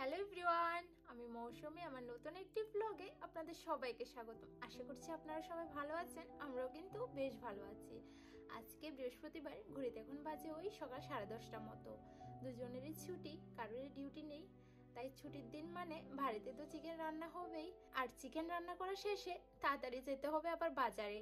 Hello everyone, আমি মৌসুমি। আমার নতুন একটি ব্লগে আপনাদের সবাইকে স্বাগতম। আশা করছি আপনারা সবাই ভালো আছেন। আমরাও কিন্তু বেশ ভালো আছি। আজকে বৃহস্পতিবার, ঘড়িতে এখন বাজে ওই সকাল 10:30টার মতো। দুজনেরই ছুটি, কারোরই ডিউটি নেই। তাই ছুটির দিন মানে বাড়িতে তো চিকেন রান্না হবেই। আর চিকেন রান্না করা শেষে তাড়াতাড়ি যেতে হবে আবার বাজারে।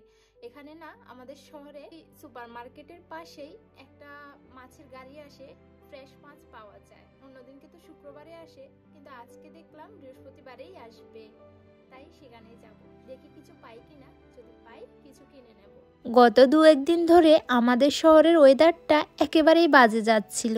এখানে না আমাদের শহরে সুপার মার্কেটের পাশেই একটা মাছের গাড়ি আসে, ফ্রেশ মাছ পাওয়া যায়। অন্যদিন কিন্তু শুক্রবারে আসে, কিন্তু আজকে দেখলাম বৃহস্পতিবারেই আসবে। তাই সেখানেই যাব, দেখি কিছু পাই কিনা। যদি পাই কিছু কিনে নেব। গত 2-1 দিন ধরে আমাদের শহরের ওয়েদারটা একেবারেই বাজে যাচ্ছিল।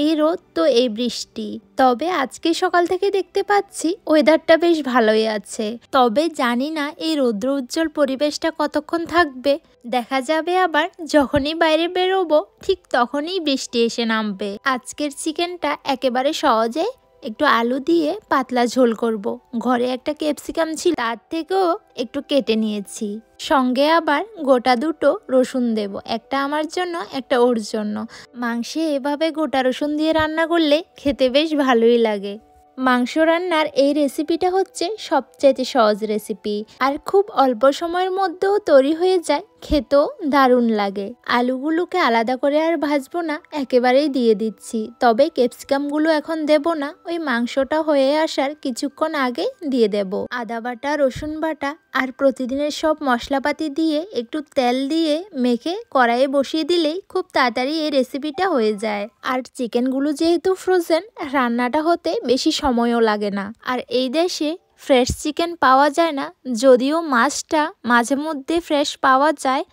এই রোদ তো এই বৃষ্টি। তবে আজকে সকাল থেকে দেখতে পাচ্ছি ওয়েদারটা বেশ ভালোই আছে। তবে জানি না এই রৌদ্র উজ্জ্বল পরিবেশটা কতক্ষণ থাকবে। দেখা যাবে আবার যখনই বাইরে বেরোবো ঠিক তখনই বৃষ্টি এসে নামবে। আজকের চিকেনটা একেবারে সহজে একটু আলু দিয়ে পাতলা ঝোল করব। ঘরে একটা ক্যাপসিকাম ছিল, তার থেকেও একটু কেটে নিয়েছি। সঙ্গে আবার গোটা 2টো রসুন দেব, একটা আমার জন্য একটা ওর জন্য। মাংসে এভাবে গোটা রসুন দিয়ে রান্না করলে খেতে বেশ ভালোই লাগে। মাংস রান্নার এই রেসিপিটা হচ্ছে সবচেয়ে সহজ রেসিপি, আর খুব অল্প সময়ের মধ্যেও তৈরি হয়ে যায়, খেতেও দারুণ লাগে। আলুগুলোকে আলাদা করে আর ভাজবো না, একেবারেই দিয়ে দিচ্ছি। তবে ক্যাপসিকামগুলো এখন দেব না, ওই মাংসটা হয়ে আসার কিছুক্ষণ আগে দিয়ে দেব। আদা বাটা, রসুন বাটা আর প্রতিদিনের সব মশলাপাতি দিয়ে একটু তেল দিয়ে মেখে কড়াইয়ে বসিয়ে দিলেই খুব তাড়াতাড়ি এই রেসিপিটা হয়ে যায়। আর চিকেনগুলো যেহেতু ফ্রোজেন, রান্নাটা হতে বেশি সময়ও লাগে না। আর এই দেশে ফ্রেশ চিকেন পাওয়া যায় না, যদিও মাছটা মাঝে মধ্যে ফ্রেশ পাওয়া যায়।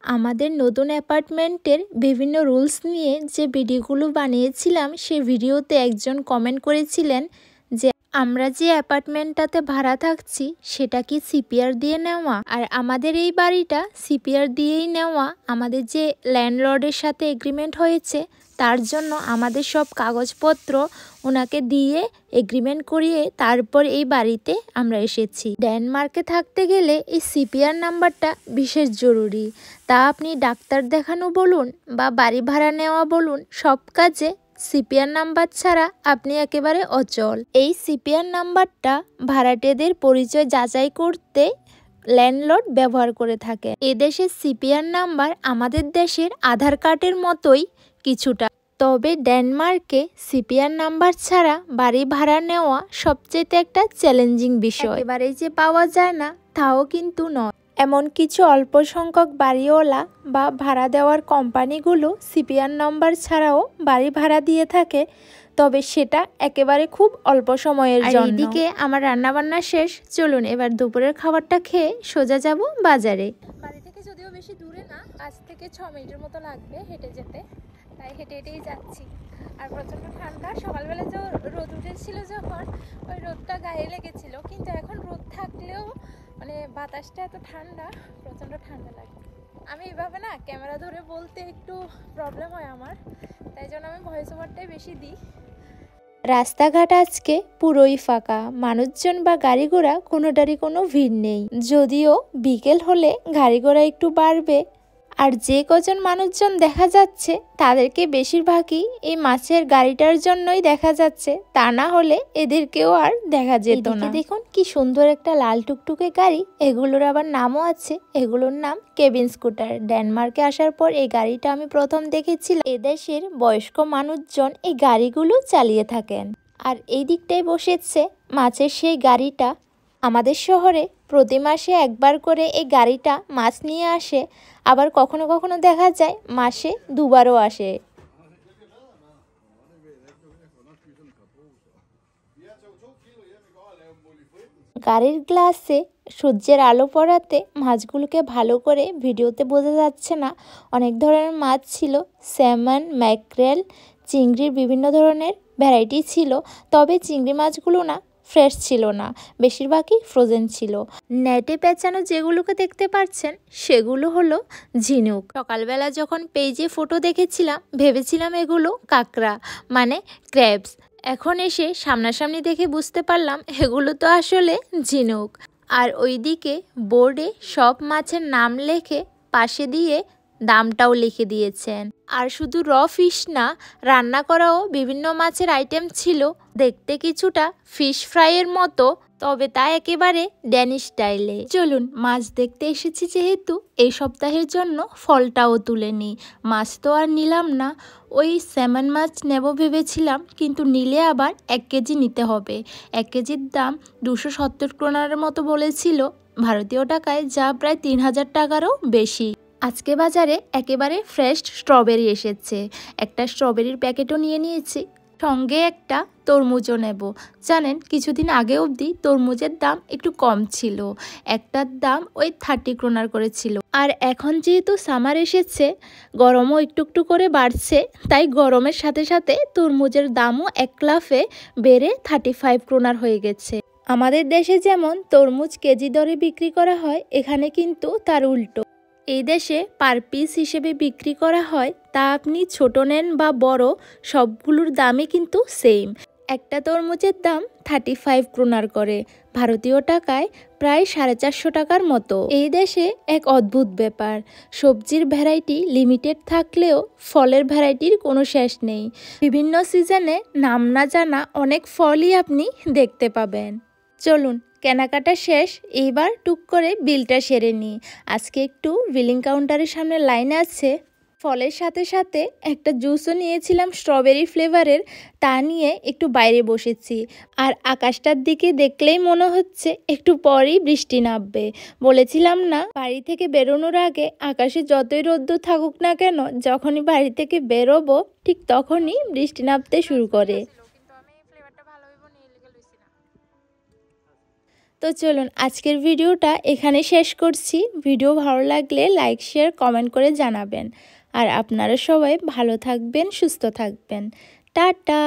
আমাদের নতুন অ্যাপার্টমেন্টের বিভিন্ন রুলস নিয়ে যে ভিডিওগুলো বানিয়েছিলাম, সে ভিডিওতে একজন কমেন্ট করেছিলেন যে আমরা যে অ্যাপার্টমেন্টটাতে ভাড়া থাকছি সেটা কি সিপিআর দিয়ে নেওয়া। আর আমাদের এই বাড়িটা সিপিআর দিয়েই নেওয়া। আমাদের যে ল্যান্ডলর্ডের সাথে এগ্রিমেন্ট হয়েছে, তার জন্য আমাদের সব কাগজপত্র ওনাকে দিয়ে এগ্রিমেন্ট করিয়ে তারপর এই বাড়িতে আমরা এসেছি। ডেনমার্কে থাকতে গেলে এই সিপিআর নাম্বারটা বিশেষ জরুরি। তা আপনি ডাক্তার দেখানো বলুন বা বাড়ি ভাড়া নেওয়া বলুন, সব কাজে সিপিআর নাম্বার ছাড়া আপনি একেবারে অচল। এই সিপিআর নাম্বারটা ভাড়াটেদের পরিচয় যাচাই করতে ল্যান্ডলর্ড ব্যবহার করে থাকে। এদেশের সিপিআর নাম্বার আমাদের দেশের আধার কার্ডের মতোই কিছুটা। তবে ডেনমার্কে সিপিআর নাম্বার ছাড়া বাড়ি ভাড়া নেওয়া সবচেয়ে একটা চ্যালেঞ্জিং বিষয়। একেবারেই যে পাওয়া যায় না তাও কিন্তু নয়। এমন কিছু অল্প সংখ্যক বাড়িওয়ালা বা ভাড়া দেওয়ার কোম্পানিগুলো সিপিআর নাম্বার ছাড়াও বাড়ি ভাড়া দিয়ে থাকে, তবে সেটা একেবারে খুব অল্প সময়ের জন্য। এদিকে আমার রান্নাবান্না শেষ, চলুন এবার দুপুরের খাবারটা খেয়ে সোজা যাব বাজারে। বাড়ি থেকে যদিও বেশি দূরে না, 5 থেকে 6 মিনিটের মতো লাগবে হেঁটে যেতে। তাই হেঁটে হেঁটেই যাচ্ছি। আর প্রচণ্ড ঠান্ডা। সকালবেলা যে রোদ উঠেছিল যখন, ওই রোদটা গায়ে লেগেছিল, কিন্তু এখন রোদ থাকলেও মানে বাতাসটা এত ঠান্ডা, প্রচণ্ড ঠান্ডা লাগে। আমি এভাবে না ক্যামেরা ধরে বলতে একটু প্রবলেম হয় আমার, তাই জন্য আমি ভয়েস ওভারটাই বেশি দিই। রাস্তাঘাট আজকে পুরোই ফাঁকা, মানুষজন বা গাড়ি ঘোড়া কোনোটারই কোনো ভিড় নেই। যদিও বিকেল হলে গাড়ি ঘোড়া একটু বাড়বে। আর যে কজন মানুষজন দেখা যাচ্ছে তাদেরকে বেশিরভাগই এই মাছের গাড়িটার জন্যই দেখা যাচ্ছে, তা না হলে এদেরকেও আর দেখা যেত না। দেখুন কি সুন্দর একটা লাল টুকটুকে গাড়ি, এগুলোর আবার নামও আছে। এগুলোর নাম কেবিন স্কুটার। ডেনমার্কে আসার পর এই গাড়িটা আমি প্রথম দেখেছিলাম। এদেশের বয়স্ক মানুষজন এই গাড়িগুলো চালিয়ে থাকেন। আর এই দিকটায় বসেছে মাছের সেই গাড়িটা। আমাদের শহরে প্রতি মাসে একবার করে এই গাড়িটা মাছ নিয়ে আসে, আবার কখনো কখনো দেখা যায় মাসে 2বারও আসে। গাড়ির গ্লাসে সূর্যের আলো পড়াতে মাছগুলোকে ভালো করে ভিডিওতে বোঝা যাচ্ছে না। অনেক ধরনের মাছ ছিল, স্যামন, ম্যাকরেল, চিংড়ির বিভিন্ন ধরনের ভ্যারাইটি ছিল। তবে চিংড়ি মাছগুলো না ফ্রেশ ছিল না, বেশিরভাগই ফ্রোজেন ছিল। নেটে পেঁচানো যেগুলোকে দেখতে পাচ্ছেন সেগুলো হলো ঝিনুক। সকালবেলা যখন পেজে ফটো দেখেছিলাম ভেবেছিলাম এগুলো কাঁকড়া মানে ক্র্যাবস। এখন এসে সামনাসামনি দেখে বুঝতে পারলাম এগুলো তো আসলে ঝিনুক। আর ওইদিকে বোর্ডে সব মাছের নাম লেখে পাশে দিয়ে দামটাও লিখে দিয়েছেন। আর শুধু র ফিশ না, রান্না করাও বিভিন্ন মাছের আইটেম ছিল। দেখতে কিছুটা ফিশ ফ্রাইয়ের মতো, তবে তা একেবারে ড্যানিশ স্টাইলে। চলুন, মাছ দেখতে এসেছি যেহেতু এই সপ্তাহের জন্য ফলটাও তুলে নিই। মাছ তো আর নিলাম না, ওই স্যামন মাছ নেব ভেবেছিলাম, কিন্তু নিলে আবার 1 কেজি নিতে হবে। 1 কেজির দাম 270 ক্রোনার মতো বলেছিল, ভারতীয় টাকায় যা প্রায় 3000 টাকারও বেশি। আজকে বাজারে একেবারে ফ্রেশ স্ট্রবেরি এসেছে, একটা স্ট্রবেরির প্যাকেটও নিয়ে নিয়েছি, সঙ্গে একটা তরমুজও নেব। জানেন, কিছুদিন আগে অবধি তরমুজের দাম একটু কম ছিল, একটার দাম ওই 30 ক্রোনার করে ছিল। আর এখন যেহেতু সামার এসেছে, গরমও একটু একটু করে বাড়ছে, তাই গরমের সাথে সাথে তরমুজের দামও এক লাফে বেড়ে 35 ক্রোনার হয়ে গেছে। আমাদের দেশে যেমন তরমুজ কেজি দরে বিক্রি করা হয়, এখানে কিন্তু তার উল্টো। এই দেশে পার পিস হিসেবে বিক্রি করা হয়, তা আপনি ছোট নেন বা বড়, সবগুলোর দামই কিন্তু সেম। একটা তরমুজের দাম 35 ক্রোনার করে, ভারতীয় টাকায় প্রায় 450 টাকার মতো। এই দেশে এক অদ্ভুত ব্যাপার, সবজির ভ্যারাইটি লিমিটেড থাকলেও ফলের ভ্যারাইটির কোনো শেষ নেই। বিভিন্ন সিজনে নাম না জানা অনেক ফলই আপনি দেখতে পাবেন। চলুন, কেনাকাটা শেষ, এইবার টুক করে বিলটা সেরে নিই। আজকে একটু বিলিং কাউন্টারের সামনে লাইন আছে। ফলের সাথে সাথে একটা জুসও নিয়েছিলাম স্ট্রবেরি ফ্লেভারের, তা নিয়ে একটু বাইরে বসেছি। আর আকাশটার দিকে দেখলেই মনে হচ্ছে একটু পরেই বৃষ্টি নামবে। বলেছিলাম না, বাড়ি থেকে বেরোনোর আগে আকাশে যতই রোদ্দুর থাকুক না কেন, যখনই বাড়ি থেকে বেরোবো ঠিক তখনই বৃষ্টি নামতে শুরু করে। তো চলুন, আজকের ভিডিওটা এখানে শেষ করছি। ভিডিও ভালো লাগলে লাইক, শেয়ার, কমেন্ট করে জানাবেন। আর আপনারা সবাই ভালো থাকবেন, সুস্থ থাকবেন। টাটা।